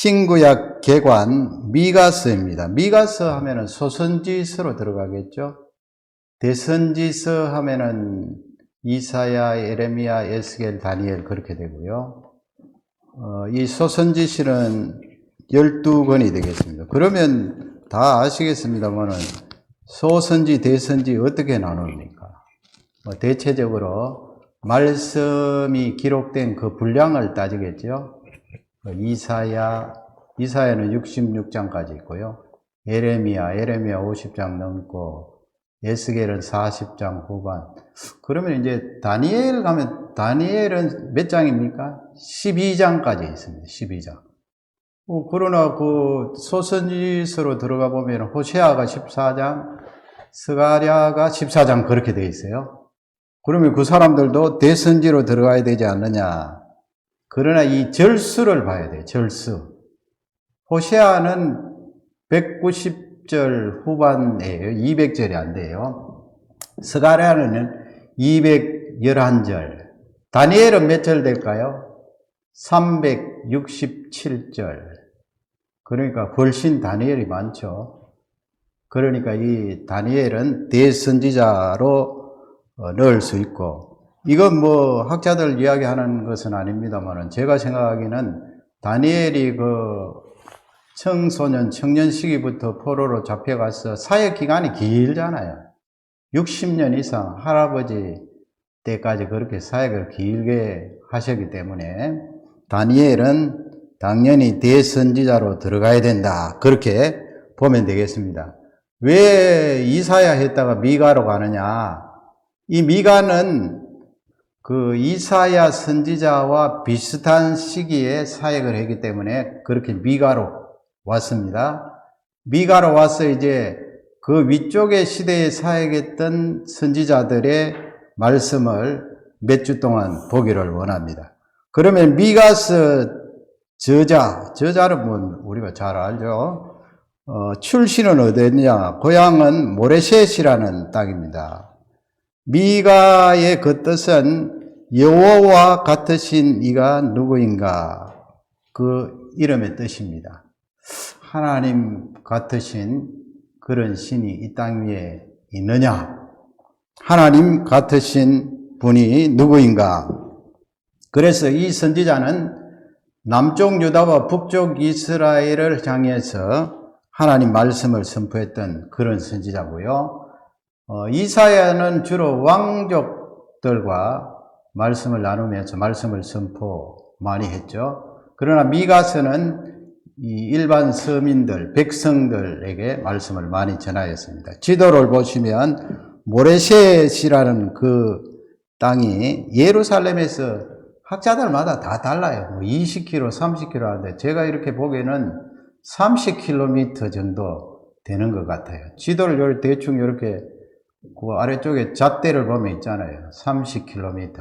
신구약 개관 미가서입니다. 미가서 하면은 소선지서로 들어가겠죠. 대선지서 하면은 이사야, 예레미야, 에스겔, 다니엘 그렇게 되고요. 이 소선지서는 12권이 되겠습니다. 그러면 다 아시겠습니다만은 소선지, 대선지 어떻게 나눕니까? 대체적으로 말씀이 기록된 그 분량을 따지겠죠. 이사야는 66장까지 있고요. 예레미야 50장 넘고, 에스겔은 40장 후반. 그러면 이제 다니엘 가면, 다니엘은 몇 장입니까? 12장까지 있습니다. 12장. 그러나 그 소선지서로 들어가 보면 호세아가 14장, 스가랴가 14장 그렇게 되어 있어요. 그러면 그 사람들도 대선지로 들어가야 되지 않느냐. 그러나 이 절수를 봐야 돼요. 절수. 호세아는 190절 후반이에요. 200절이 안 돼요. 스가랴는 211절. 다니엘은 몇 절 될까요? 367절. 그러니까 훨씬 다니엘이 많죠. 그러니까 이 다니엘은 대선지자로 넣을 수 있고, 이건 뭐 학자들 이야기하는 것은 아닙니다만은 제가 생각하기에는 다니엘이 그 청소년, 청년 시기부터 포로로 잡혀가서 사역 기간이 길잖아요. 60년 이상 할아버지 때까지 그렇게 사역을 길게 하셨기 때문에 다니엘은 당연히 대선지자로 들어가야 된다. 그렇게 보면 되겠습니다. 왜 이사야 했다가 미가로 가느냐? 이 미가는 그 이사야 선지자와 비슷한 시기에 사역을 했기 때문에 그렇게 미가로 왔습니다. 미가로 와서 이제 그 위쪽의 시대에 사역했던 선지자들의 말씀을 몇 주 동안 보기를 원합니다. 그러면 미가서 저자는 뭐 우리가 잘 알죠. 출신은 어디냐? 고향은 모레셋이라는 땅입니다. 미가의 그 뜻은 여호와와 같으신 이가 누구인가? 그 이름의 뜻입니다. 하나님 같으신 그런 신이 이 땅 위에 있느냐? 하나님 같으신 분이 누구인가? 그래서 이 선지자는 남쪽 유다와 북쪽 이스라엘을 향해서 하나님 말씀을 선포했던 그런 선지자고요. 이사야는 주로 왕족들과 말씀을 나누면서 말씀을 선포 많이 했죠. 그러나 미가서는 이 일반 서민들, 백성들에게 말씀을 많이 전하였습니다. 지도를 보시면 모레셋이라는 그 땅이 예루살렘에서 학자들마다 다 달라요. 20km, 30km 하는데 제가 이렇게 보기에는 30km 정도 되는 것 같아요. 지도를 대충 이렇게 그 아래쪽에 잣대를 보면 있잖아요. 30km.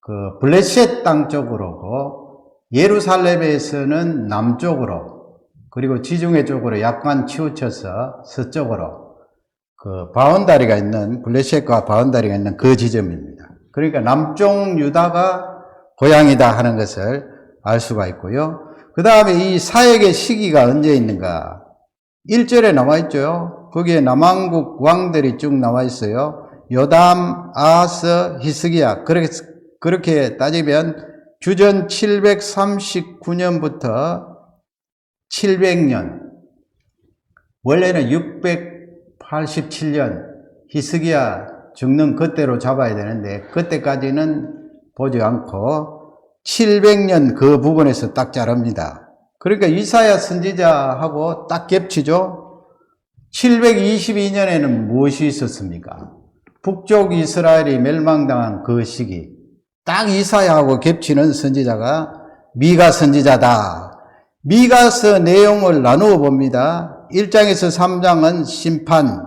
그 블레셋 땅 쪽으로고, 예루살렘에서는 남쪽으로, 그리고 지중해 쪽으로 약간 치우쳐서 서쪽으로 그 바운다리가 있는, 블레셋과 바운다리가 있는 그 지점입니다. 그러니까 남쪽 유다가 고향이다 하는 것을 알 수가 있고요. 그 다음에 이 사역의 시기가 언제 있는가? 1절에 나와 있죠. 거기에 남왕국 왕들이 쭉 나와 있어요. 요담, 아하스, 히스기야. 그렇게 따지면 주전 739년부터 700년, 원래는 687년 히스기야 죽는 그때로 잡아야 되는데 그때까지는 보지 않고 700년 그 부분에서 딱 자릅니다. 그러니까 이사야 선지자하고 딱 겹치죠. 722년에는 무엇이 있었습니까? 북쪽 이스라엘이 멸망당한 그 시기, 딱 이사야하고 겹치는 선지자가 미가 선지자다. 미가서 내용을 나누어 봅니다. 1장에서 3장은 심판,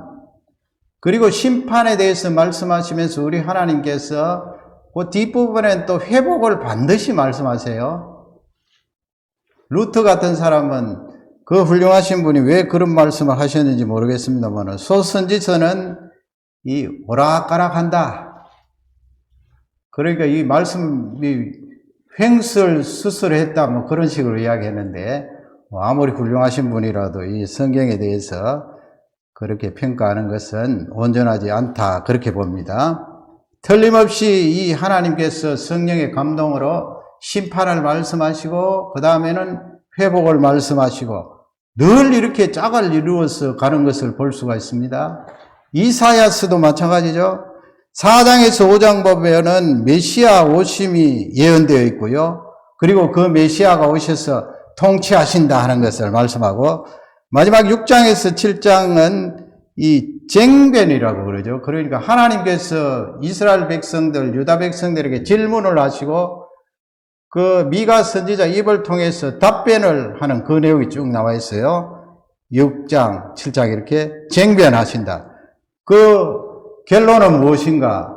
그리고 심판에 대해서 말씀하시면서 우리 하나님께서 그 뒷부분엔 또 회복을 반드시 말씀하세요. 루트 같은 사람은 그 훌륭하신 분이 왜 그런 말씀을 하셨는지 모르겠습니다만 소선지서는 이 오락가락한다. 그러니까 이 말씀이 횡설 수설했다 뭐 그런 식으로 이야기했는데 아무리 훌륭하신 분이라도 이 성경에 대해서 그렇게 평가하는 것은 온전하지 않다 그렇게 봅니다. 틀림없이 이 하나님께서 성령의 감동으로 심판을 말씀하시고 그 다음에는 회복을 말씀하시고 늘 이렇게 짝을 이루어서 가는 것을 볼 수가 있습니다. 이사야서도 마찬가지죠. 4장에서 5장 보면은 메시아 오심이 예언되어 있고요. 그리고 그 메시아가 오셔서 통치하신다 하는 것을 말씀하고 마지막 6장에서 7장은 이 쟁변이라고 그러죠. 그러니까 하나님께서 이스라엘 백성들, 유다 백성들에게 질문을 하시고 그 미가 선지자 입을 통해서 답변을 하는 그 내용이 쭉 나와 있어요. 6장, 7장 이렇게 쟁변하신다. 그 결론은 무엇인가?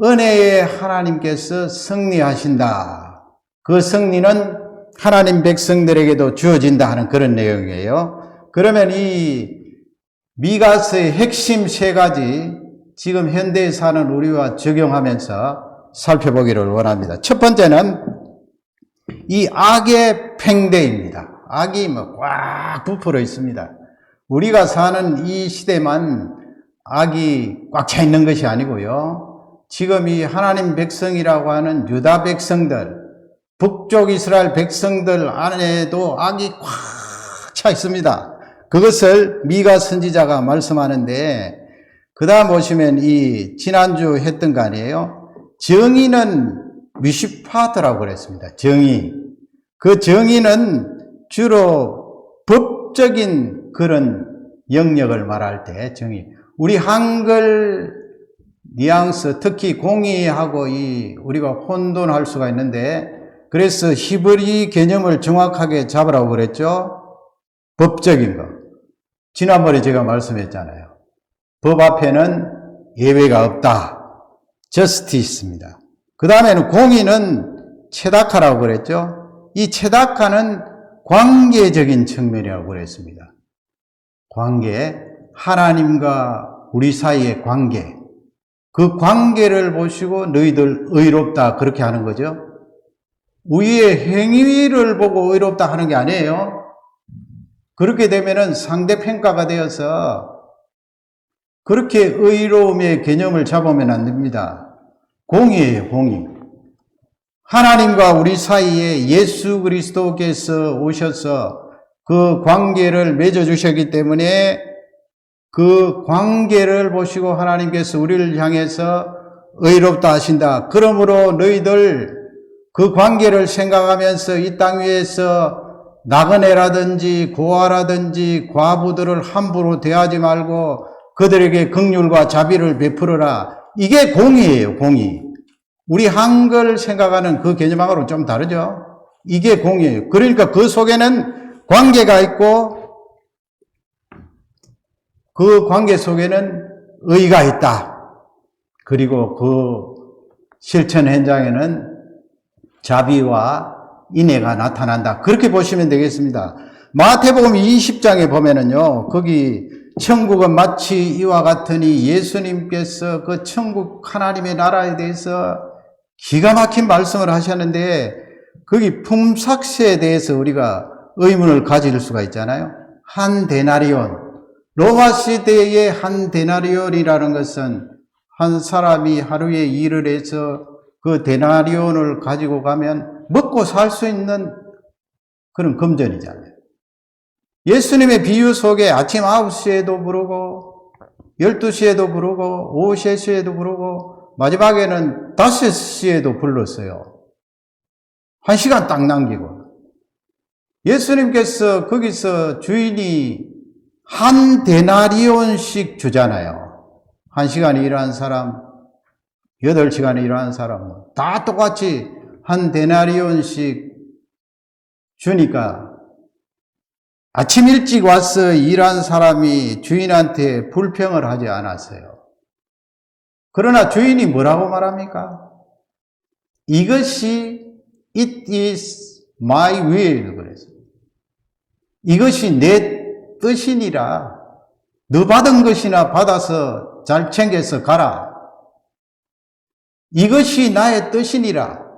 은혜의 하나님께서 승리하신다. 그 승리는 하나님 백성들에게도 주어진다 하는 그런 내용이에요. 그러면 이 미가서의 핵심 세 가지 지금 현대에 사는 우리와 적용하면서 살펴보기를 원합니다. 첫 번째는 이 악의 팽대입니다. 악이 꽉 부풀어 있습니다. 우리가 사는 이 시대만 악이 꽉 차 있는 것이 아니고요. 지금 이 하나님 백성이라고 하는 유다 백성들, 북쪽 이스라엘 백성들 안에도 악이 꽉 차 있습니다. 그것을 미가 선지자가 말씀하는데 그 다음 보시면 이 지난주 했던 거 아니에요? 정의는 미슈파트라고 그랬습니다. 정의. 그 정의는 주로 법적인 그런 영역을 말할 때 정의. 우리 한글 뉘앙스, 특히 공의하고 우리가 혼돈할 수가 있는데 그래서 히브리 개념을 정확하게 잡으라고 그랬죠. 법적인 거. 지난번에 제가 말씀했잖아요. 법 앞에는 예외가 없다. 저스티스입니다. 그 다음에는 공의는 체다카라고 그랬죠. 이 체다카는 관계적인 측면이라고 그랬습니다. 관계, 하나님과 우리 사이의 관계. 그 관계를 보시고 너희들 의롭다 그렇게 하는 거죠. 우리의 행위를 보고 의롭다 하는 게 아니에요. 그렇게 되면은 상대평가가 되어서 그렇게 의로움의 개념을 잡으면 안 됩니다. 공의예요, 공의. 하나님과 우리 사이에 예수 그리스도께서 오셔서 그 관계를 맺어주셨기 때문에 그 관계를 보시고 하나님께서 우리를 향해서 의롭다 하신다. 그러므로 너희들 그 관계를 생각하면서 이 땅 위에서 나그네라든지 고아라든지 과부들을 함부로 대하지 말고 그들에게 긍휼과 자비를 베풀어라. 이게 공의예요, 공의. 우리 한글 생각하는 그 개념하고는 좀 다르죠. 이게 공의예요. 그러니까 그 속에는 관계가 있고 그 관계 속에는 의가 있다. 그리고 그 실천 현장에는 자비와 인애가 나타난다. 그렇게 보시면 되겠습니다. 마태복음 20장에 보면은요, 거기 천국은 마치 이와 같으니 예수님께서 그 천국 하나님의 나라에 대해서 기가 막힌 말씀을 하셨는데 거기 품삯에 대해서 우리가 의문을 가질 수가 있잖아요. 한 데나리온. 로마 시대의 한 데나리온이라는 것은 한 사람이 하루에 일을 해서 그 데나리온을 가지고 가면 먹고 살 수 있는 그런 금전이잖아요. 예수님의 비유 속에 아침 9시에도 부르고 12시에도 부르고 오후 3시에도 부르고 마지막에는 5시에도 불렀어요. 1시간 딱 남기고. 예수님께서 거기서 주인이 한 데나리온씩 주잖아요. 1시간 일하는 사람, 8시간 일하는 사람 다 똑같이 한 데나리온씩 주니까 아침 일찍 와서 일한 사람이 주인한테 불평을 하지 않았어요. 그러나 주인이 뭐라고 말합니까? 이것이 it is my will 그랬어요. 이것이 내 뜻이니라. 너 받은 것이나 받아서 잘 챙겨서 가라. 이것이 나의 뜻이니라.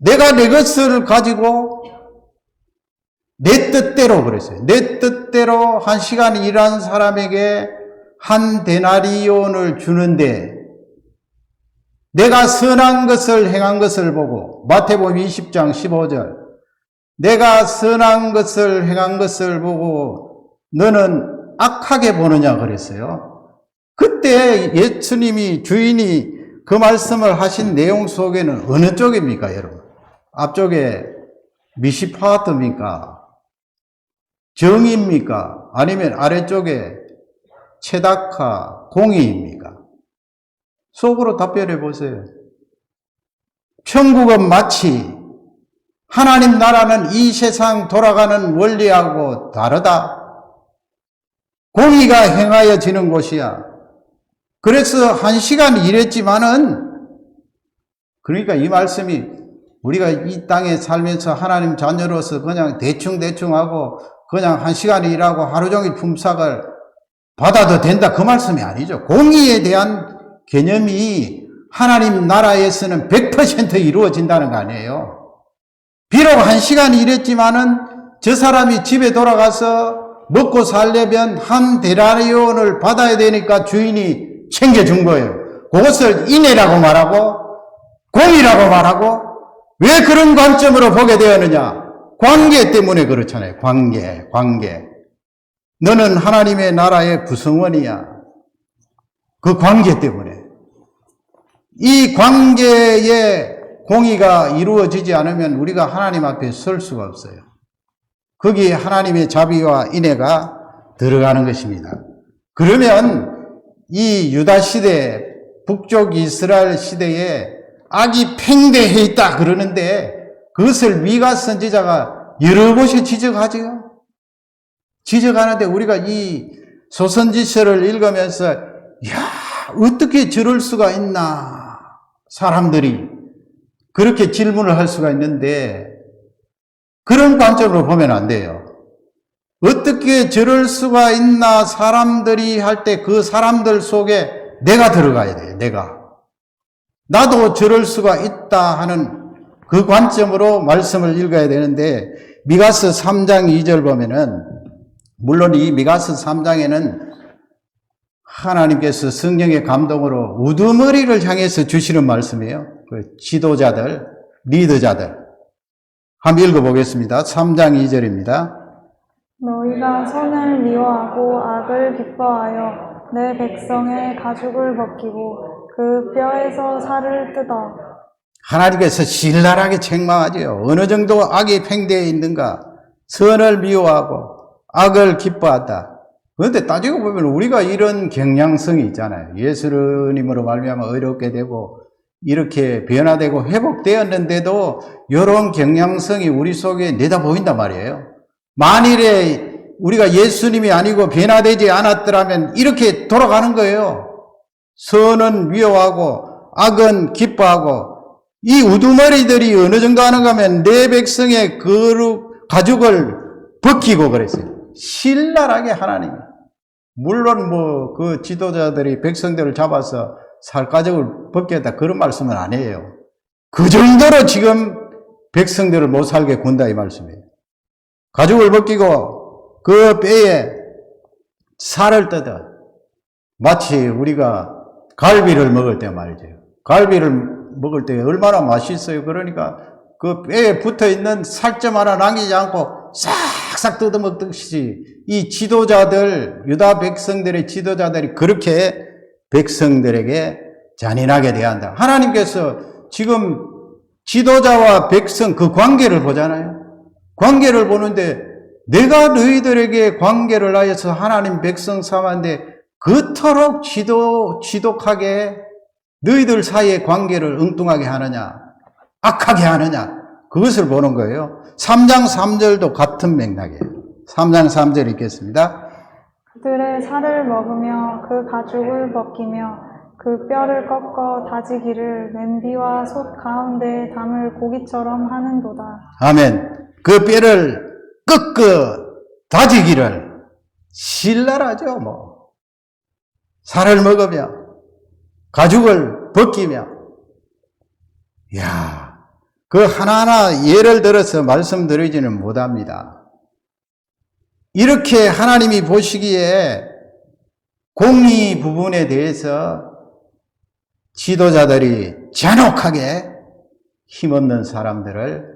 내가 내 것을 가지고 내 뜻대로 그랬어요. 내 뜻대로 1시간 일한 사람에게 한 데나리온을 주는데 내가 선한 것을 행한 것을 보고 마태복음 20장 15절 내가 선한 것을 행한 것을 보고 너는 악하게 보느냐 그랬어요. 그때 예수님이 주인이 그 말씀을 하신 내용 속에는 어느 쪽입니까 여러분? 앞쪽에 미시파트입니까? 정의입니까? 아니면 아래쪽에 체다카, 공의입니까? 속으로 답변해 보세요. 천국은 마치 하나님 나라는 이 세상 돌아가는 원리하고 다르다. 공의가 행하여지는 곳이야. 그래서 1시간 일했지만은 그러니까 이 말씀이 우리가 이 땅에 살면서 하나님 자녀로서 그냥 대충 하고 그냥 1시간 일하고 하루 종일 품삯을 받아도 된다 그 말씀이 아니죠. 공의에 대한 개념이 하나님 나라에서는 100% 이루어진다는 거 아니에요. 비록 1시간 일했지만은 저 사람이 집에 돌아가서 먹고 살려면 한 데나리온을 받아야 되니까 주인이 챙겨준 거예요. 그것을 인애라고 말하고 공의라고 말하고 왜 그런 관점으로 보게 되었느냐? 관계 때문에 그렇잖아요. 관계. 너는 하나님의 나라의 구성원이야. 그 관계 때문에. 이 관계에 공의가 이루어지지 않으면 우리가 하나님 앞에 설 수가 없어요. 거기에 하나님의 자비와 인애가 들어가는 것입니다. 그러면 이 유다 시대, 북쪽 이스라엘 시대에 악이 팽배해 있다 그러는데 그것을 미가 선지자가 여러 곳에 지적하죠. 지적하는데 우리가 이 소선지서를 읽으면서 야 어떻게 저럴 수가 있나 사람들이 그렇게 질문을 할 수가 있는데 그런 관점으로 보면 안 돼요. 어떻게 저럴 수가 있나 사람들이 할 때 그 사람들 속에 내가 들어가야 돼요. 나도 저럴 수가 있다 하는 그 관점으로 말씀을 읽어야 되는데 미가서 3장 2절 보면은 물론 이 미가서 3장에는 하나님께서 성령의 감동으로 우두머리를 향해서 주시는 말씀이에요. 그 지도자들, 리더자들. 한번 읽어보겠습니다. 3장 2절입니다. 너희가 선을 미워하고 악을 기뻐하여 내 백성의 가죽을 벗기고 그 뼈에서 살을 뜯어. 하나님께서 신랄하게 책망하지요. 어느 정도 악이 팽배해 있는가? 선을 미워하고 악을 기뻐한다. 그런데 따지고 보면 우리가 이런 경향성이 있잖아요. 예수님으로 말미암아 어렵게 되고 이렇게 변화되고 회복되었는데도 이런 경향성이 우리 속에 내다 보인단 말이에요. 만일에 우리가 예수님이 아니고 변화되지 않았더라면 이렇게 돌아가는 거예요. 선은 미워하고 악은 기뻐하고 이 우두머리들이 어느 정도 하는가 하면 내 백성의 가죽을 벗기고 그랬어요. 신랄하게 하나님이. 물론 그 지도자들이 백성들을 잡아서 살가죽을 벗겠다 그런 말씀은 아니에요. 그 정도로 지금 백성들을 못 살게 군다 이 말씀이에요. 가죽을 벗기고 그 뼈에 살을 뜯어. 마치 우리가 갈비를 먹을 때 말이죠. 갈비를 먹을 때 얼마나 맛있어요. 그러니까 그 뼈에 붙어있는 살점 하나 남기지 않고 싹싹 뜯어먹듯이 이 지도자들, 유다 백성들의 지도자들이 그렇게 백성들에게 잔인하게 대한다. 하나님께서 지금 지도자와 백성 그 관계를 보잖아요. 관계를 보는데 내가 너희들에게 관계를 하여서 하나님 백성 삼았는데 그토록 지독하게 너희들 사이의 관계를 엉뚱하게 하느냐, 악하게 하느냐, 그것을 보는 거예요. 3장 3절도 같은 맥락이에요. 3장 3절 읽겠습니다. 그들의 살을 먹으며 그 가죽을 벗기며 그 뼈를 꺾어 다지기를 냄비와 솥 가운데에 담을 고기처럼 하는도다. 아멘. 그 뼈를 꺾어 다지기를 신랄하죠 살을 먹으며 가죽을 벗기며 그 하나하나 예를 들어서 말씀드리지는 못합니다. 이렇게 하나님이 보시기에 공의 부분에 대해서 지도자들이 잔혹하게 힘없는 사람들을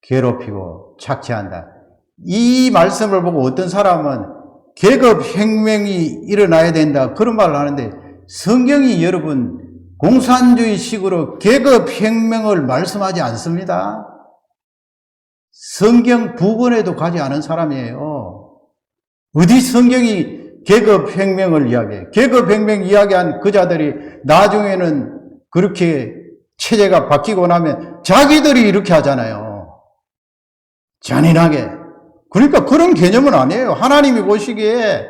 괴롭히고 착취한다. 이 말씀을 보고 어떤 사람은 계급혁명이 일어나야 된다 그런 말을 하는데, 성경이 여러분 공산주의식으로 계급혁명을 말씀하지 않습니다. 성경 부권에도 가지 않은 사람이에요. 어디 성경이 계급혁명을 이야기해? 계급혁명 이야기한 그 자들이 나중에는 그렇게 체제가 바뀌고 나면 자기들이 이렇게 하잖아요. 잔인하게. 그러니까 그런 개념은 아니에요. 하나님이 보시기에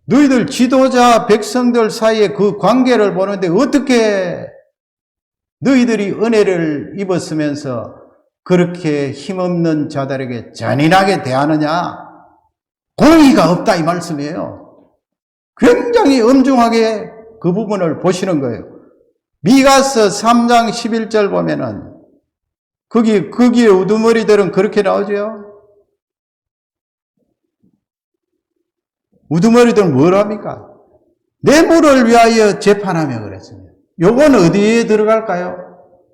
너희들 지도자 백성들 사이에 그 관계를 보는데 어떻게 너희들이 은혜를 입었으면서 그렇게 힘없는 자들에게 잔인하게 대하느냐? 공의가 없다 이 말씀이에요. 굉장히 엄중하게 그 부분을 보시는 거예요. 미가서 3장 11절 보면은 거기에 우두머리들은 그렇게 나오죠. 우두머리들은 뭘 합니까? 뇌물을 위하여 재판하며 그랬습니다. 요건 어디에 들어갈까요?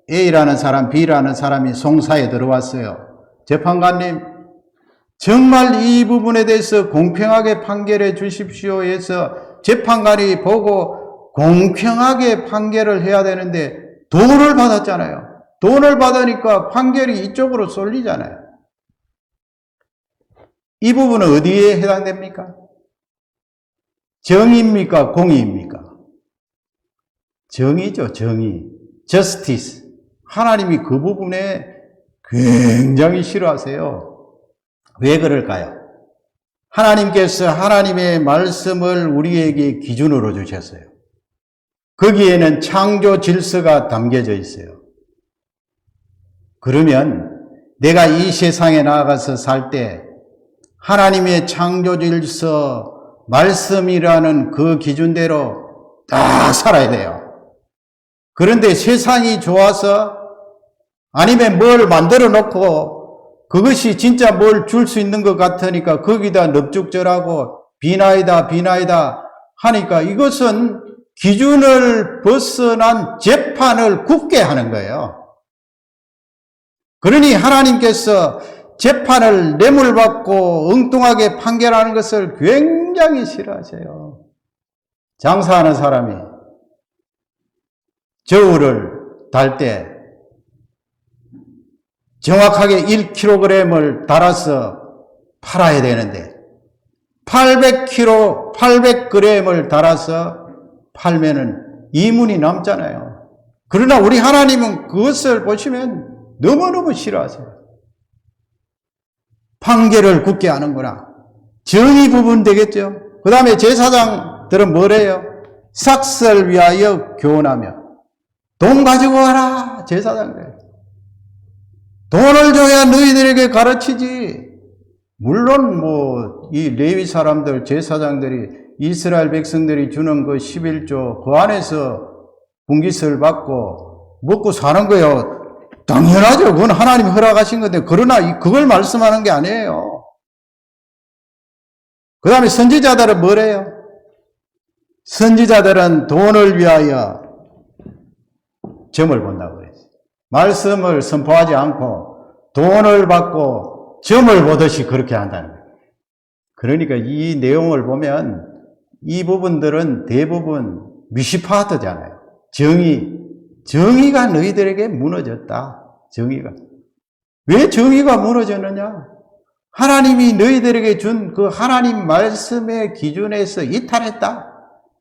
A라는 사람, B라는 사람이 송사에 들어왔어요. 재판관님, 정말 이 부분에 대해서 공평하게 판결해 주십시오 해서 재판관이 보고 공평하게 판결을 해야 되는데 돈을 받았잖아요. 돈을 받으니까 판결이 이쪽으로 쏠리잖아요. 이 부분은 어디에 해당됩니까? 정의입니까? 공의입니까? 정의죠, 정의. justice. 하나님이 그 부분에 굉장히 싫어하세요. 왜 그럴까요? 하나님께서 하나님의 말씀을 우리에게 기준으로 주셨어요. 거기에는 창조 질서가 담겨져 있어요. 그러면 내가 이 세상에 나아가서 살 때 하나님의 창조 질서 말씀이라는 그 기준대로 딱 살아야 돼요. 그런데 세상이 좋아서 아니면 뭘 만들어 놓고 그것이 진짜 뭘 줄 수 있는 것 같으니까 거기다 넙죽절하고 비나이다 하니까 이것은 기준을 벗어난 재판을 굳게 하는 거예요. 그러니 하나님께서 재판을 뇌물받고 엉뚱하게 판결하는 것을 굉장히 싫어하세요. 장사하는 사람이 저울을 달 때 정확하게 1kg을 달아서 팔아야 되는데 800g을 달아서 팔면은 이문이 남잖아요. 그러나 우리 하나님은 그것을 보시면 너무너무 싫어하세요. 판결을 굳게 하는구나. 정의 부분 되겠죠. 그 다음에 제사장들은 뭐래요? 삭설 위하여 교훈하며 돈 가지고 와라. 제사장들 돈을 줘야 너희들에게 가르치지. 물론 이 레위 사람들 제사장들이 이스라엘 백성들이 주는 그 11조 그 안에서 분깃을 받고 먹고 사는 거예요. 당연하죠. 그건 하나님 허락하신 건데, 그러나 그걸 말씀하는 게 아니에요. 그 다음에 선지자들은 뭐래요? 선지자들은 돈을 위하여 점을 본다고 그랬어요. 말씀을 선포하지 않고 돈을 받고 점을 보듯이 그렇게 한다는 거예요. 그러니까 이 내용을 보면 이 부분들은 대부분 미시파트잖아요. 정의가 너희들에게 무너졌다. 정의가. 왜 정의가 무너졌느냐? 하나님이 너희들에게 준 그 하나님 말씀의 기준에서 이탈했다.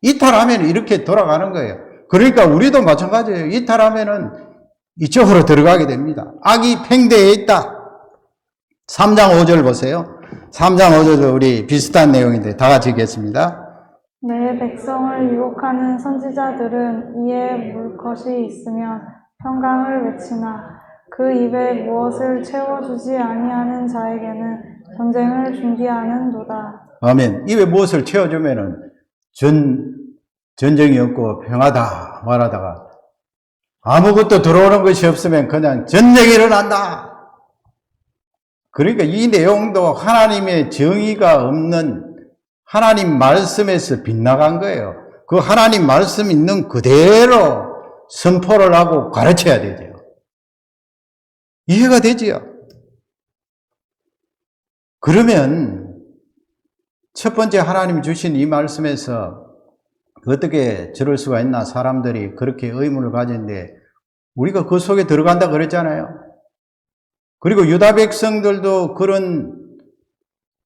이탈하면 이렇게 돌아가는 거예요. 그러니까 우리도 마찬가지예요. 이탈하면은 이쪽으로 들어가게 됩니다. 악이 팽대해 있다. 3장 5절 보세요. 3장 5절 우리 비슷한 내용인데 다 같이 읽겠습니다. 내 백성을 유혹하는 선지자들은 이에 물 것이 있으면 평강을 외치나 그 입에 무엇을 채워주지 아니하는 자에게는 전쟁을 준비하는도다. 아멘. 입에 무엇을 채워주면은 전쟁이 없고 평하다 말하다가 아무것도 들어오는 것이 없으면 그냥 전쟁이 일어난다. 그러니까 이 내용도 하나님의 정의가 없는 하나님 말씀에서 빗나간 거예요. 그 하나님 말씀 있는 그대로 선포를 하고 가르쳐야 되죠. 이해가 되지요? 그러면 첫 번째 하나님이 주신 이 말씀에서 어떻게 저럴 수가 있나 사람들이 그렇게 의문을 가지는데 우리가 그 속에 들어간다 그랬잖아요. 그리고 유다 백성들도 그런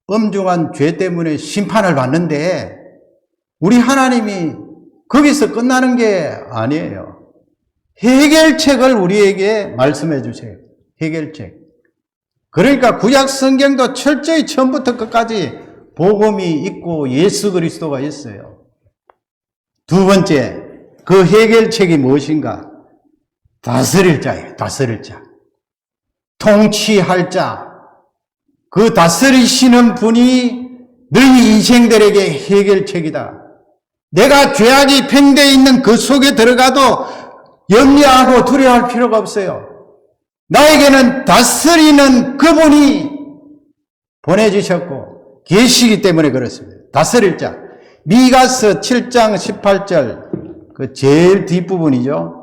엄중한 죄 때문에 심판을 받는데 우리 하나님이 거기서 끝나는 게 아니에요. 해결책을 우리에게 말씀해 주세요. 해결책. 그러니까 구약 성경도 철저히 처음부터 끝까지 복음이 있고 예수 그리스도가 있어요. 두 번째, 그 해결책이 무엇인가? 다스릴 자예요. 다스릴 자. 통치할 자. 그 다스리시는 분이 너희 인생들에게 해결책이다. 내가 죄악이 팽배해 있는 그 속에 들어가도 염려하고 두려워할 필요가 없어요. 나에게는 다스리는 그분이 보내주셨고 계시기 때문에 그렇습니다. 다스릴 자. 미가서 7장 18절 그 제일 뒷부분이죠.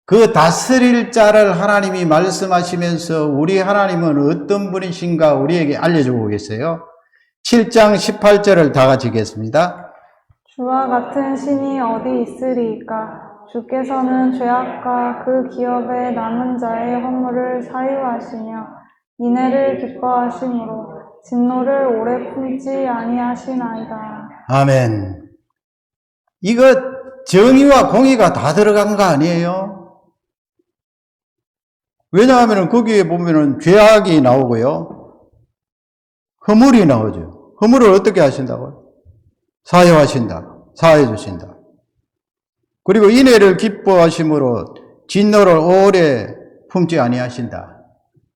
그 다스릴 자를 하나님이 말씀하시면서 우리 하나님은 어떤 분이신가 우리에게 알려주고 계세요. 7장 18절을 다 같이 읽겠습니다. 주와 같은 신이 어디 있으리이까? 주께서는 죄악과 그 기업에 남은 자의 허물을 사유하시며 인애를 기뻐하심으로 진노를 오래 품지 아니하시나이다. 아멘. 이거 정의와 공의가 다 들어간 거 아니에요? 왜냐하면 거기에 보면은 죄악이 나오고요. 허물이 나오죠. 허물을 어떻게 하신다고요? 사유하신다. 사해 주신다. 그리고 인애를 기뻐하심으로 진노를 오래 품지 아니하신다.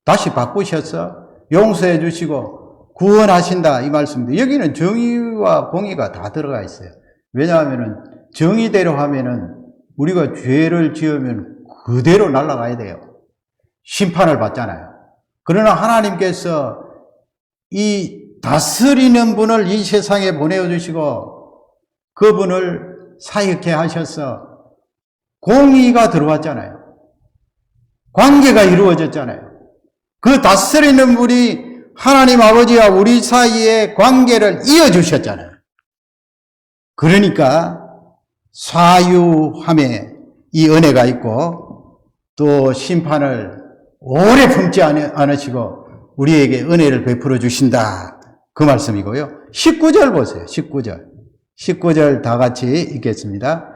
다시 바꾸셔서 용서해 주시고 구원하신다 이 말씀입니다. 여기는 정의와 공의가 다 들어가 있어요. 왜냐하면 정의대로 하면은 우리가 죄를 지으면 그대로 날아가야 돼요. 심판을 받잖아요. 그러나 하나님께서 이 다스리는 분을 이 세상에 보내주시고 그분을 사역해 하셔서 공의가 들어왔잖아요. 관계가 이루어졌잖아요. 그 다스리는 분이 하나님 아버지와 우리 사이의 관계를 이어주셨잖아요. 그러니까 사유함에 이 은혜가 있고 또 심판을 오래 품지 않으시고 우리에게 은혜를 베풀어 주신다. 그 말씀이고요. 19절 보세요. 19절 다 같이 읽겠습니다.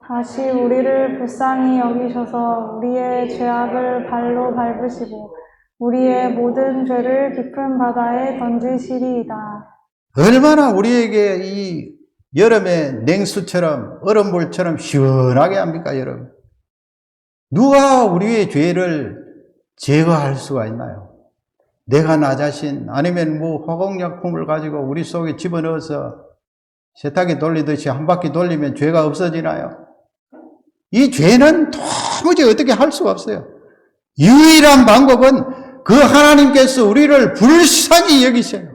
다시 우리를 불쌍히 여기셔서 우리의 죄악을 발로 밟으시고 우리의 모든 죄를 깊은 바다에 던지시리이다. 얼마나 우리에게 이 여름의 냉수처럼 얼음물처럼 시원하게 합니까, 여러분? 누가 우리의 죄를 제거할 수가 있나요? 내가 나 자신 아니면 뭐 화공약품을 가지고 우리 속에 집어넣어서 세탁기 돌리듯이 한 바퀴 돌리면 죄가 없어지나요? 이 죄는 도무지 어떻게 할 수가 없어요. 유일한 방법은 그 하나님께서 우리를 불쌍히 여기셔요.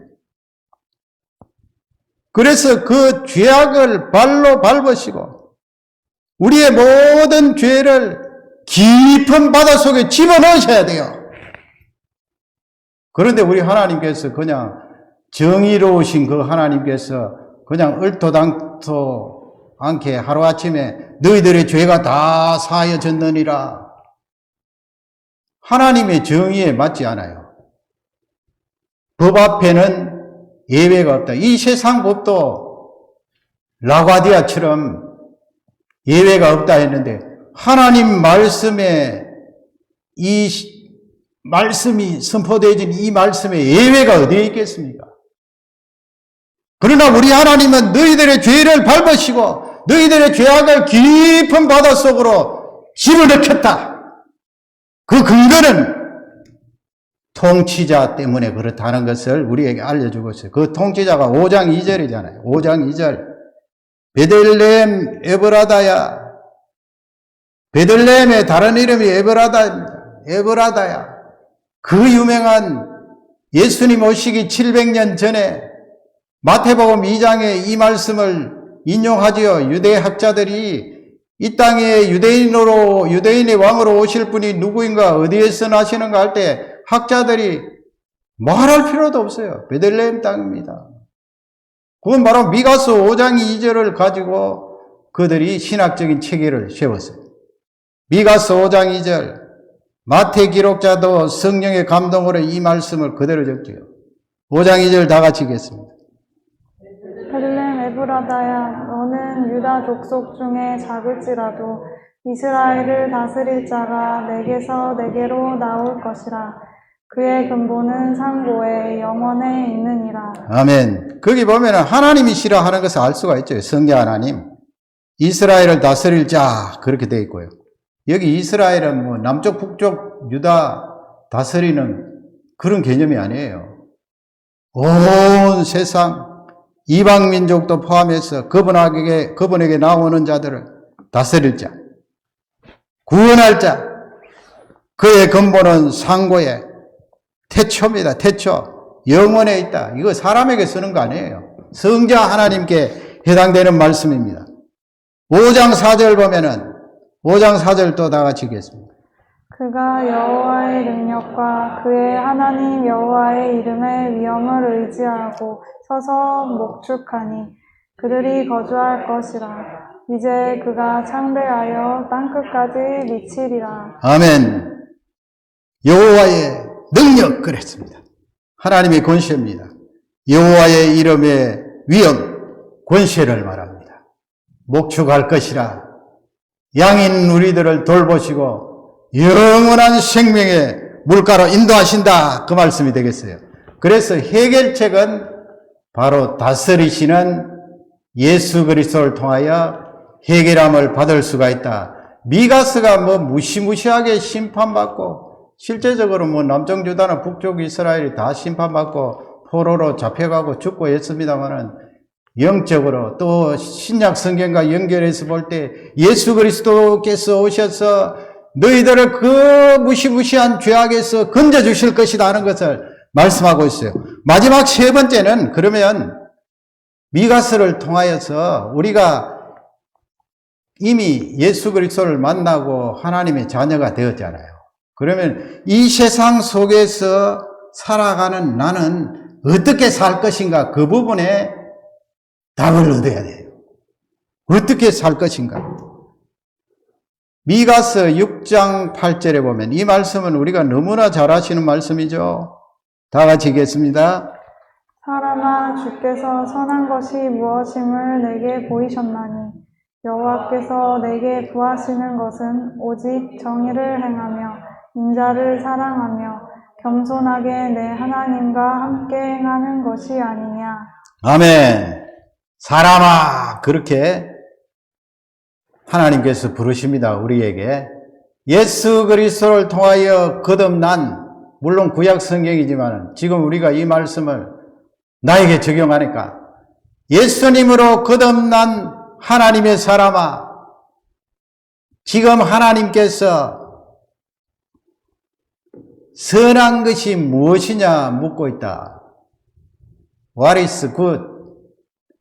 그래서 그 죄악을 발로 밟으시고 우리의 모든 죄를 깊은 바다 속에 집어넣으셔야 돼요. 그런데 우리 하나님께서 그냥 정의로우신 그 하나님께서 그냥 얼토당토 않게 하루아침에 너희들의 죄가 다 사하여졌느니라. 하나님의 정의에 맞지 않아요. 법 앞에는 예외가 없다. 이 세상 법도 라과디아처럼 예외가 없다 했는데 하나님 말씀에 이 말씀이 선포되어진 이 말씀에 예외가 어디에 있겠습니까? 그러나 우리 하나님은 너희들의 죄를 밟으시고 너희들의 죄악을 깊은 바닷속으로 집어넣겠다. 그 근거는 통치자 때문에 그렇다는 것을 우리에게 알려주고 있어요. 그 통치자가 5장 2절이잖아요. 5장 2절. 베들레헴 에브라다야 베들레헴의 다른 이름이 에브라다야. 그 유명한 예수님 오시기 700년 전에 마태복음 2장에 이 말씀을 인용하지요. 유대 학자들이 이 땅에 유대인의 왕으로 오실 분이 누구인가, 어디에서 나시는가 할 때 학자들이 말할 필요도 없어요. 베들레헴 땅입니다. 그건 바로 미가서 5장 2절을 가지고 그들이 신학적인 체계를 세웠어요. 미가서 5장 2절, 마태 기록자도 성령의 감동으로 이 말씀을 그대로 적지요. 5장 2절 다 같이 읽겠습니다. 베들레헴 에브라다야, 너는 유다 족속 중에 작을지라도 이스라엘을 다스릴 자가 내게서 내게로 나올 것이라. 그의 근본은 상고에 영원에 있느니라. 아멘. 거기 보면 하나님이시라 하는 것을 알 수가 있죠. 성자 하나님. 이스라엘을 다스릴 자, 그렇게 되어 있고요. 여기 이스라엘은 뭐 남쪽, 북쪽, 유다 다스리는 그런 개념이 아니에요. 온 세상, 이방 민족도 포함해서 그분에게 나오는 자들을 다스릴 자, 구원할 자, 그의 근본은 상고에 태초입니다. 태초. 영원에 있다. 이거 사람에게 쓰는 거 아니에요. 성자 하나님께 해당되는 말씀입니다. 5장 4절 보면은 5장 4절 또 다 같이 읽겠습니다. 그가 여호와의 능력과 그의 하나님 여호와의 이름의 위엄을 의지하고 서서 목축하니 그들이 거주할 것이라. 이제 그가 창대하여 땅끝까지 미치리라. 아멘. 여호와의 능력, 그랬습니다. 하나님의 권세입니다. 여호와의 이름의 위엄, 권세를 말합니다. 목축할 것이라. 양인 우리들을 돌보시고 영원한 생명의 물가로 인도하신다. 그 말씀이 되겠어요. 그래서 해결책은 바로 다스리시는 예수 그리스도를 통하여 해결함을 받을 수가 있다. 미가스가 뭐 무시무시하게 심판받고 실제적으로 뭐 남쪽 유다나 북쪽 이스라엘이 다 심판받고 포로로 잡혀가고 죽고 했습니다만은 영적으로 또 신약 성경과 연결해서 볼 때 예수 그리스도께서 오셔서 너희들을 그 무시무시한 죄악에서 건져주실 것이다 하는 것을 말씀하고 있어요. 마지막 세 번째는 그러면 미가스를 통하여서 우리가 이미 예수 그리스도를 만나고 하나님의 자녀가 되었잖아요. 그러면 이 세상 속에서 살아가는 나는 어떻게 살 것인가, 그 부분에 답을 얻어야 돼요. 어떻게 살 것인가. 미가서 6장 8절에 보면 이 말씀은 우리가 너무나 잘 아시는 말씀이죠. 다 같이 읽겠습니다. 사람아, 주께서 선한 것이 무엇임을 내게 보이셨나니 여호와께서 내게 구하시는 것은 오직 정의를 행하며 인자를 사랑하며 겸손하게 내 하나님과 함께 행하는 것이 아니냐. 아멘. 사람아, 그렇게 하나님께서 부르십니다. 우리에게 예수 그리스도를 통하여 거듭난, 물론 구약 성경이지만 지금 우리가 이 말씀을 나에게 적용하니까 예수님으로 거듭난 하나님의 사람아, 지금 하나님께서 선한 것이 무엇이냐 묻고 있다. What is good?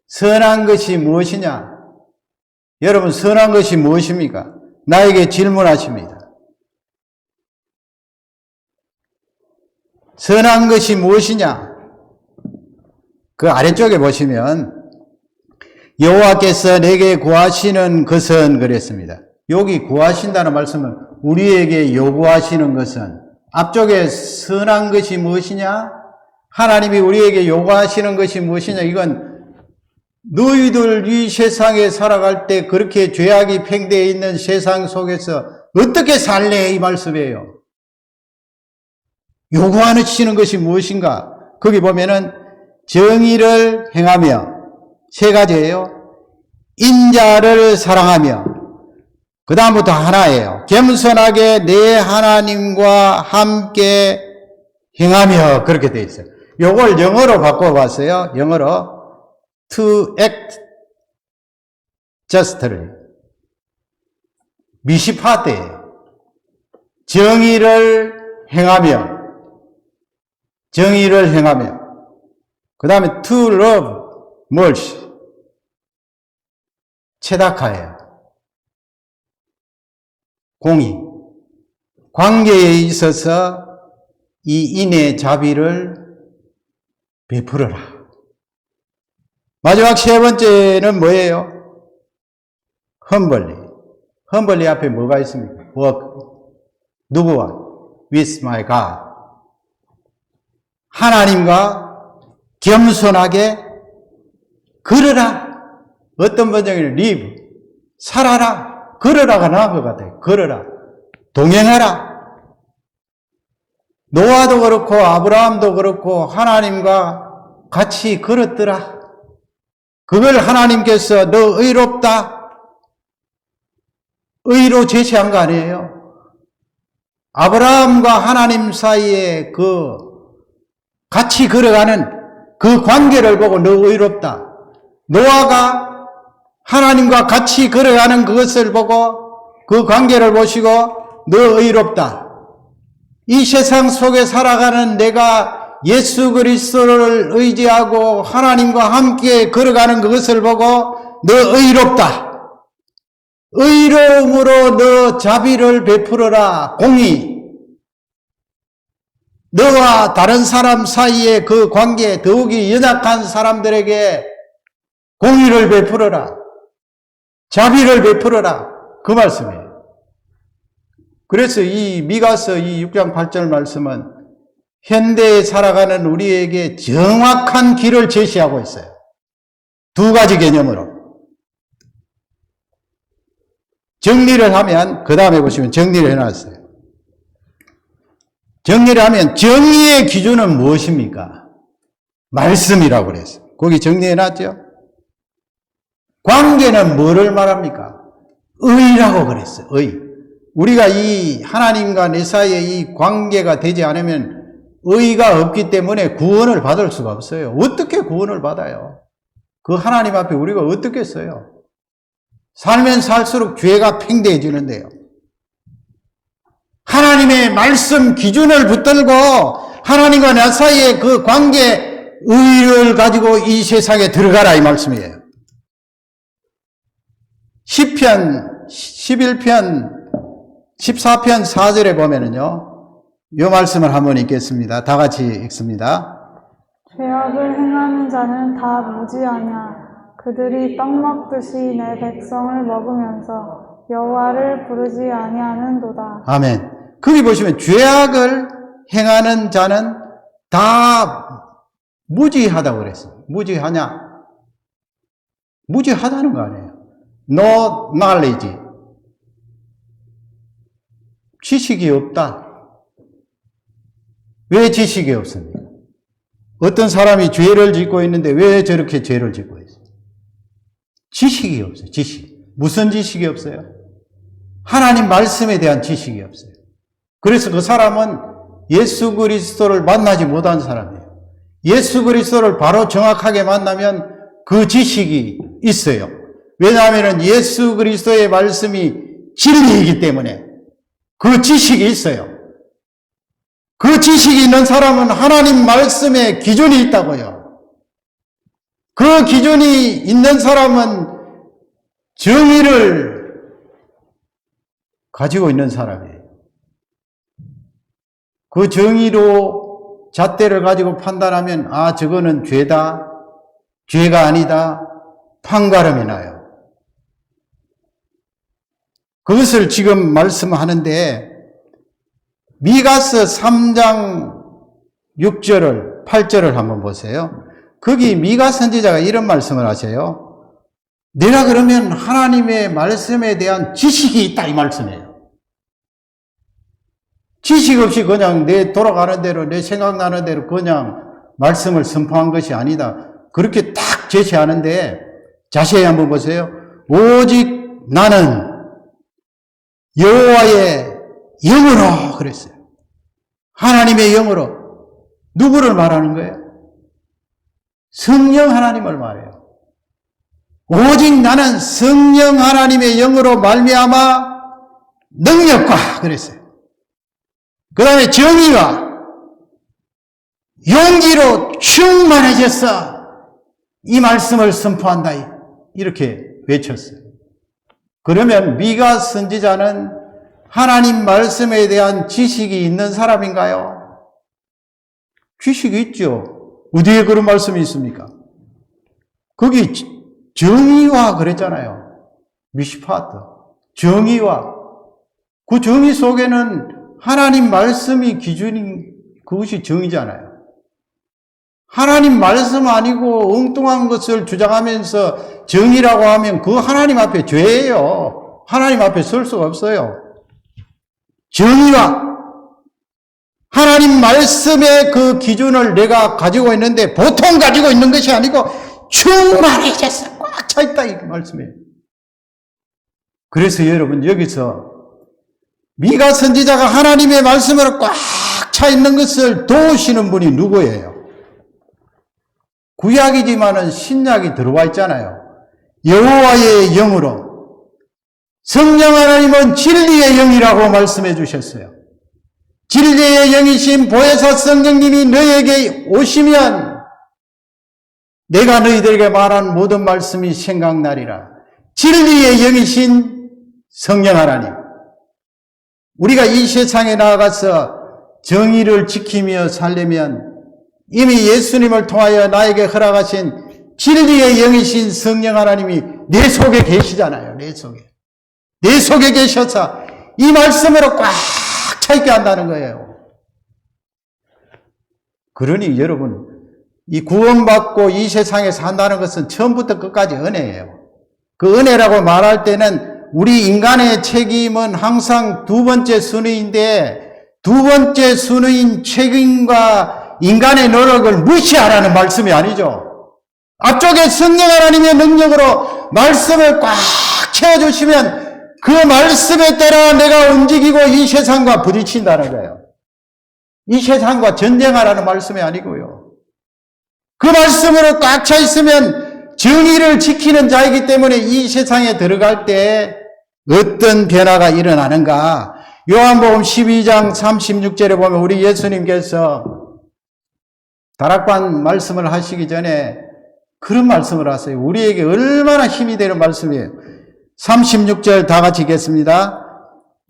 선한 것이 무엇이냐? 여러분, 선한 것이 무엇입니까? 나에게 질문하십니다. 선한 것이 무엇이냐? 그 아래쪽에 보시면 여호와께서 내게 구하시는 것은 그랬습니다. 여기 구하신다는 말씀은 우리에게 요구하시는 것은, 앞쪽에 선한 것이 무엇이냐? 하나님이 우리에게 요구하시는 것이 무엇이냐? 이건 너희들 이 세상에 살아갈 때 그렇게 죄악이 팽배해 있는 세상 속에서 어떻게 살래? 이 말씀이에요. 요구하시는 것이 무엇인가? 거기 보면은 정의를 행하며, 세 가지예요. 인자를 사랑하며, 그 다음부터 하나예요. 겸손하게 내 하나님과 함께 행하며, 그렇게 되어 있어요. 요걸 영어로 바꿔봤어요. 영어로 to act justly. 미시파테 정의를 행하며 그 다음에 to love mercy 체다카예요. 공의 관계에 있어서 이 인의 자비를 베풀어라. 마지막 세 번째는 뭐예요? 험벌리 앞에 뭐가 있습니까? 누구와? With my God. 하나님과 겸손하게 걸어라. 어떤 번역에는 live, 살아라. 걸어라가 나은 것 같아요. 걸어라. 동행하라. 노아도 그렇고 아브라함도 그렇고 하나님과 같이 걸었더라. 그걸 하나님께서 너 의롭다. 의로 제시한 거 아니에요. 아브라함과 하나님 사이에 같이 걸어가는 그 관계를 보고 너 의롭다. 노아가 하나님과 같이 걸어가는 그것을 보고 그 관계를 보시고 너 의롭다. 이 세상 속에 살아가는 내가 예수 그리스도를 의지하고 하나님과 함께 걸어가는 그것을 보고 너 의롭다. 의로움으로 너 자비를 베풀어라. 공의. 너와 다른 사람 사이의 그 관계, 더욱이 연약한 사람들에게 공의를 베풀어라. 자비를 베풀어라. 그 말씀이에요. 그래서 이 미가서 이 6장 8절 말씀은 현대에 살아가는 우리에게 정확한 길을 제시하고 있어요. 두 가지 개념으로. 정리를 하면, 그 다음에 보시면 정리를 해놨어요. 정리를 하면 정의의 기준은 무엇입니까? 말씀이라고 그랬어요. 거기 정리해놨죠? 관계는 뭐를 말합니까? 의라고 그랬어요. 의. 우리가 이 하나님과 내 사이에 이 관계가 되지 않으면 의가 없기 때문에 구원을 받을 수가 없어요. 어떻게 구원을 받아요? 그 하나님 앞에 우리가 어떻게 써요? 살면 살수록 죄가 팽배해지는데요. 하나님의 말씀 기준을 붙들고 하나님과 나 사이의 그 관계 의를 가지고 이 세상에 들어가라 이 말씀이에요. 시편 11편 14편 4절에 보면은요. 이 말씀을 한번 읽겠습니다. 다 같이 읽습니다. 죄악을 행하는 자는 다 무지하냐. 그들이 떡 먹듯이 내 백성을 먹으면서 여호와를 부르지 아니하는도다. 아멘. 거기 보시면 죄악을 행하는 자는 다 무지하다고 그랬어요. 무지하냐? 무지하다는 거 아니에요. No knowledge. 지식이 없다. 왜 지식이 없습니까? 어떤 사람이 죄를 짓고 있는데 왜 저렇게 죄를 짓고 있어요? 지식이 없어요. 지식. 무슨 지식이 없어요? 하나님 말씀에 대한 지식이 없어요. 그래서 그 사람은 예수 그리스도를 만나지 못한 사람이에요. 예수 그리스도를 바로 정확하게 만나면 그 지식이 있어요. 왜냐하면 예수 그리스도의 말씀이 진리이기 때문에 그 지식이 있어요. 그 지식이 있는 사람은 하나님 말씀에 기준이 있다고요. 그 기준이 있는 사람은 정의를 가지고 있는 사람이에요. 그 정의로 잣대를 가지고 판단하면 아 저거는 죄다, 죄가 아니다 판가름이 나요. 그것을 지금 말씀하는데 미가서 3장 6절을 8절을 한번 보세요. 거기 미가 선지자가 이런 말씀을 하세요. 내가 그러면 하나님의 말씀에 대한 지식이 있다 이 말씀이에요. 지식 없이 그냥 내 돌아가는 대로 내 생각나는 대로 그냥 말씀을 선포한 것이 아니다. 그렇게 딱 제시하는데 자세히 한번 보세요. 오직 나는 여호와의 영으로 그랬어요. 하나님의 영으로. 누구를 말하는 거예요? 성령 하나님을 말해요. 오직 나는 성령 하나님의 영으로 말미암아 능력과 그랬어요. 그 다음에 정의와 용기로 충만해졌어. 이 말씀을 선포한다. 이렇게 외쳤어요. 그러면 미가 선지자는 하나님 말씀에 대한 지식이 있는 사람인가요? 지식이 있죠. 어디에 그런 말씀이 있습니까? 거기 정의와 그랬잖아요. 미시파트. 정의와. 그 정의 속에는 하나님 말씀이 기준인 그것이 정의잖아요. 하나님 말씀 아니고 엉뚱한 것을 주장하면서 정의라고 하면 그거 하나님 앞에 죄예요. 하나님 앞에 설 수가 없어요. 정의와 하나님 말씀의 그 기준을 내가 가지고 있는데 보통 가지고 있는 것이 아니고 충만해져서 꽉 차있다 이 말씀이에요. 그래서 여러분 여기서 미가 선지자가 하나님의 말씀으로 꽉 차 있는 것을 도우시는 분이 누구예요? 구약이지만은 신약이 들어와 있잖아요. 여호와의 영으로 성령 하나님은 진리의 영이라고 말씀해 주셨어요. 진리의 영이신 보혜사 성령님이 너에게 오시면 내가 너희들에게 말한 모든 말씀이 생각나리라. 진리의 영이신 성령 하나님. 우리가 이 세상에 나아가서 정의를 지키며 살려면 이미 예수님을 통하여 나에게 허락하신 진리의 영이신 성령 하나님이 내 속에 계시잖아요. 내 속에. 내 속에 계셔서 이 말씀으로 꽉 차 있게 한다는 거예요. 그러니 여러분, 이 구원받고 이 세상에 산다는 것은 처음부터 끝까지 은혜예요. 그 은혜라고 말할 때는 우리 인간의 책임은 항상 두 번째 순위인데 두 번째 순위인 책임과 인간의 노력을 무시하라는 말씀이 아니죠. 앞쪽에 성령 하나님의 능력으로 말씀을 꽉 채워주시면 그 말씀에 따라 내가 움직이고 이 세상과 부딪힌다는 거예요. 이 세상과 전쟁하라는 말씀이 아니고요. 그 말씀으로 꽉 차 있으면 정의를 지키는 자이기 때문에 이 세상에 들어갈 때 어떤 변화가 일어나는가. 요한복음 12장 36절에 보면 우리 예수님께서 다락방 말씀을 하시기 전에 그런 말씀을 하세요. 우리에게 얼마나 힘이 되는 말씀이에요. 36절 다 같이 읽겠습니다.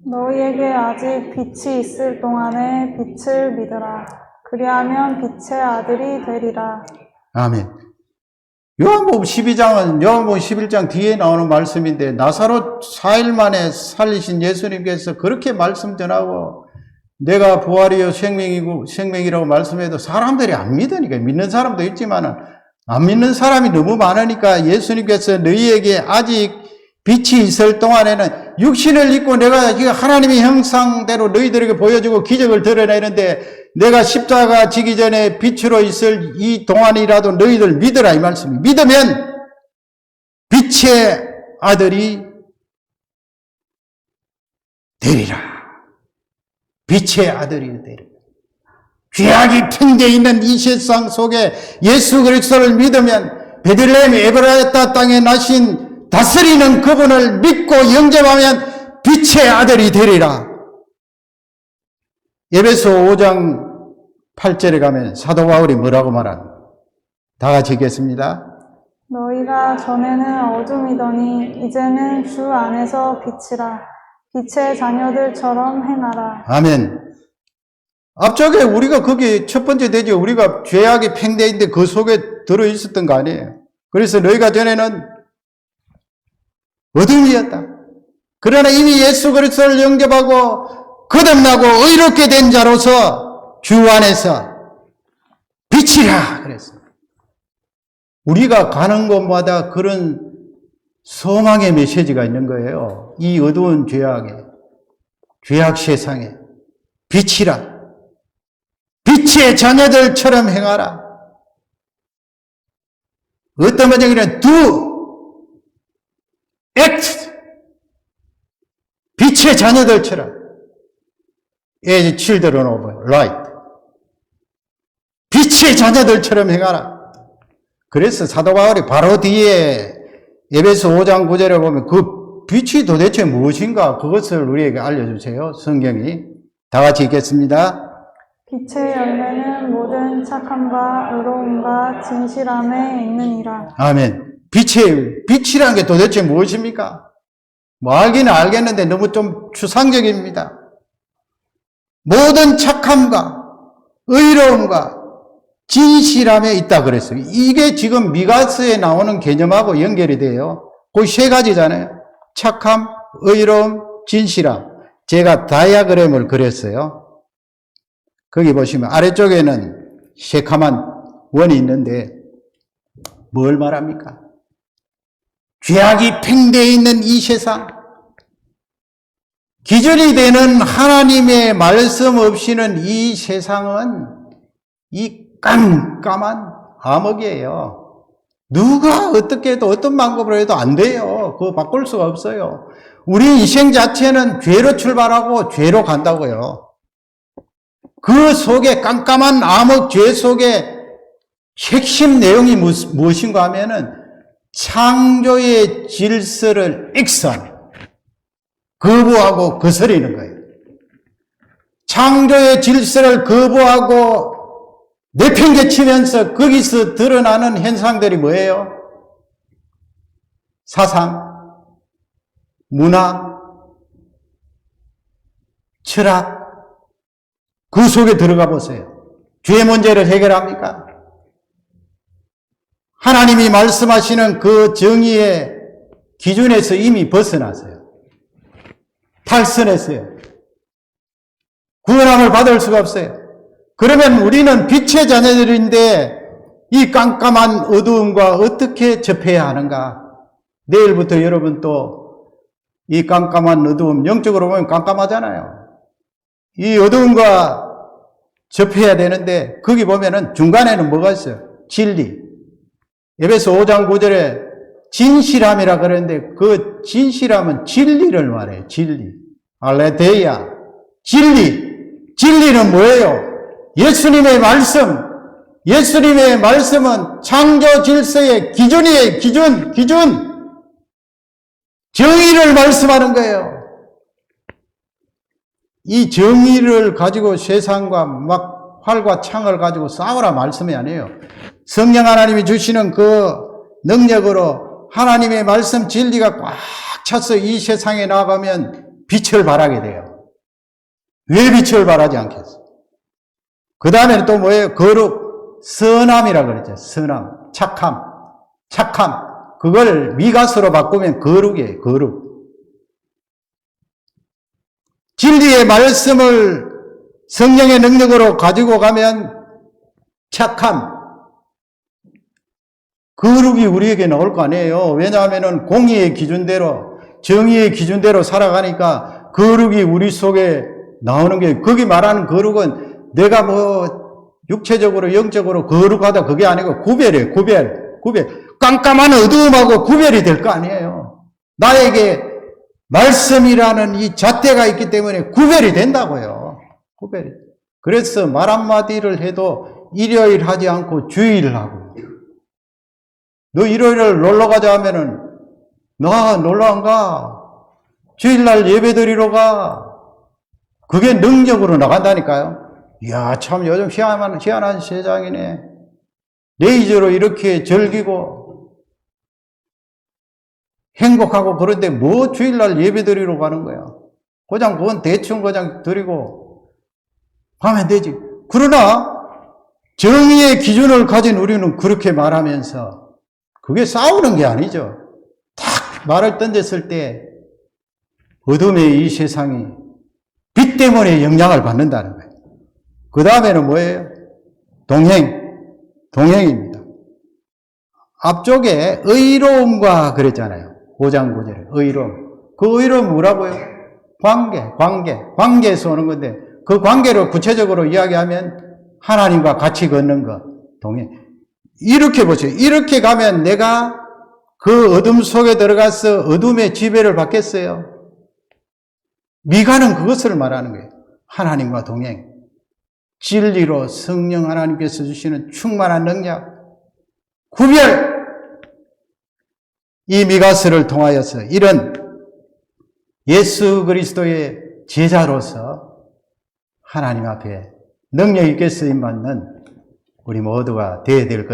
너희에게 아직 빛이 있을 동안에 빛을 믿으라. 그리하면 빛의 아들이 되리라. 아멘. 요한복음 12장은 요한복음 11장 뒤에 나오는 말씀인데 나사로 4일 만에 살리신 예수님께서 그렇게 말씀 전하고 내가 부활이요 생명이라고 말씀해도 사람들이 안 믿으니까 믿는 사람도 있지만 안 믿는 사람이 너무 많으니까 예수님께서 너희에게 아직 빛이 있을 동안에는 육신을 입고 내가 하나님의 형상대로 너희들에게 보여주고 기적을 드러내는데 내가 십자가 지기 전에 빛으로 있을 이 동안이라도 너희들 믿으라 이 말씀이. 믿으면 빛의 아들이 되리라. 빛의 아들이 되리라. 죄악이 팽개 있는 이 세상 속에 예수 그리스도를 믿으면 베들레헴 에브라타 땅에 나신 다스리는 그분을 믿고 영접하면 빛의 아들이 되리라. 에베소 5장 8절에 가면 사도 바울이 뭐라고 말하나? 다 같이 읽겠습니다. 너희가 전에는 어둠이더니 이제는 주 안에서 빛이라. 빛의 자녀들처럼 행하라. 아멘. 앞쪽에 우리가 거기 첫 번째 되죠. 우리가 죄악이 팽대해 있는데 그 속에 들어 있었던 거 아니에요. 그래서 너희가 전에는 어둠이었다. 그러나 이미 예수 그리스도를 영접하고 거듭나고 의롭게 된 자로서 주 안에서 빛이라 그랬어요. 우리가 가는 곳마다 그런 소망의 메시지가 있는 거예요. 이 어두운 죄악 세상에 빛이라. 빛의 자녀들처럼 행하라. 어떤 번역에는 do, act. 빛의 자녀들처럼. as children of light. 빛의 자녀들처럼 행하라. 그래서 사도 바울이 바로 뒤에 에베소 5장 9절에 보면 그 그 빛이 도대체 무엇인가? 그것을 우리에게 알려주세요. 성경이. 다 같이 읽겠습니다. 빛의 열매는 모든 착함과 의로움과 진실함에 있느니라. 아멘. 빛이라는 게 도대체 무엇입니까? 뭐 알기는 알겠는데 너무 좀 추상적입니다. 모든 착함과 의로움과 진실함에 있다 그랬어요. 이게 지금 미가서에 나오는 개념하고 연결이 돼요. 거의 세 가지잖아요. 착함, 의로움, 진실함. 제가 다이아그램을 그렸어요. 거기 보시면 아래쪽에는 새카만 원이 있는데 뭘 말합니까? 죄악이 팽배해 있는 이 세상, 기준이 되는 하나님의 말씀 없이는 이 세상은 이 깜깜한 암흑이에요. 누가 어떻게 해도 어떤 방법으로 해도 안 돼요. 그거 바꿀 수가 없어요. 우리 인생 자체는 죄로 출발하고 죄로 간다고요. 그 속에 깜깜한 암흑 죄 속에 핵심 내용이 무엇인가 하면은 창조의 질서를 익선, 거부하고 거스리는 거예요. 창조의 질서를 거부하고 내팽개치면서 거기서 드러나는 현상들이 뭐예요? 사상, 문화, 철학, 그 속에 들어가 보세요. 죄 문제를 해결합니까? 하나님이 말씀하시는 그 정의의 기준에서 이미 벗어났어요. 탈선했어요. 구원함을 받을 수가 없어요. 그러면 우리는 빛의 자녀들인데 이 깜깜한 어두움과 어떻게 접해야 하는가? 내일부터 여러분 또 이 깜깜한 어두움, 영적으로 보면 깜깜하잖아요. 이 어두움과 접해야 되는데 거기 보면은 중간에는 뭐가 있어요? 진리. 에베소 5장 9절에 진실함이라 그러는데 그 진실함은 진리를 말해요. 진리. 알레데이아. 진리. 진리는 뭐예요? 예수님의 말씀. 예수님의 말씀은 창조 질서의 기준이에요. 기준. 정의를 말씀하는 거예요. 이 정의를 가지고 세상과 막 활과 창을 가지고 싸우라 말씀이 아니에요. 성령 하나님이 주시는 그 능력으로 하나님의 말씀 진리가 꽉 차서 이 세상에 나가면 빛을 발하게 돼요. 왜 빛을 발하지 않겠어요? 그 다음에는 또 뭐예요? 거룩, 선함이라고 그러죠. 선함, 착함. 그걸 미가서로 바꾸면 거룩이에요. 거룩. 진리의 말씀을 성령의 능력으로 가지고 가면 착함, 거룩이 우리에게 나올 거 아니에요. 왜냐하면 공의의 기준대로, 정의의 기준대로 살아가니까 거룩이 우리 속에 나오는 게, 거기 말하는 거룩은 내가 뭐 육체적으로 영적으로 거룩하다 그게 아니고 구별이에요. 구별. 깜깜한 어두움하고 구별이 될 거 아니에요. 나에게 말씀이라는 이 잣대가 있기 때문에 구별이 된다고요. 구별이. 그래서 말 한마디를 해도 일요일 하지 않고 주일 하고. 너 일요일을 놀러 가자 하면은 나 놀러 안 가. 주일날 예배 드리러 가. 그게 능력으로 나간다니까요. 이야, 참 요즘 희한한 세상이네. 레이저로 이렇게 즐기고 행복하고 그런데 뭐 주일날 예배 드리러 가는 거야. 그건 대충 드리고 하면 되지. 그러나 정의의 기준을 가진 우리는 그렇게 말하면서 그게 싸우는 게 아니죠. 딱 말을 던졌을 때 어둠의 이 세상이 빛 때문에 영향을 받는다는 거예요. 그 다음에는 뭐예요? 동행입니다. 앞쪽에 의로움과 그랬잖아요. 5장 9절에 의로움. 그 의로움 뭐라고요? 관계에서 오는 건데 그 관계를 구체적으로 이야기하면 하나님과 같이 걷는 것, 동행. 이렇게 보세요. 이렇게 가면 내가 그 어둠 속에 들어가서 어둠의 지배를 받겠어요? 미가는 그것을 말하는 거예요. 하나님과 동행. 진리로 성령 하나님께서 주시는 충만한 능력, 구별. 이 미가서를 통하여서 이런 예수 그리스도의 제자로서 하나님 앞에 능력 있게 쓰임받는 우리 모두가 되어야 될 것입니다.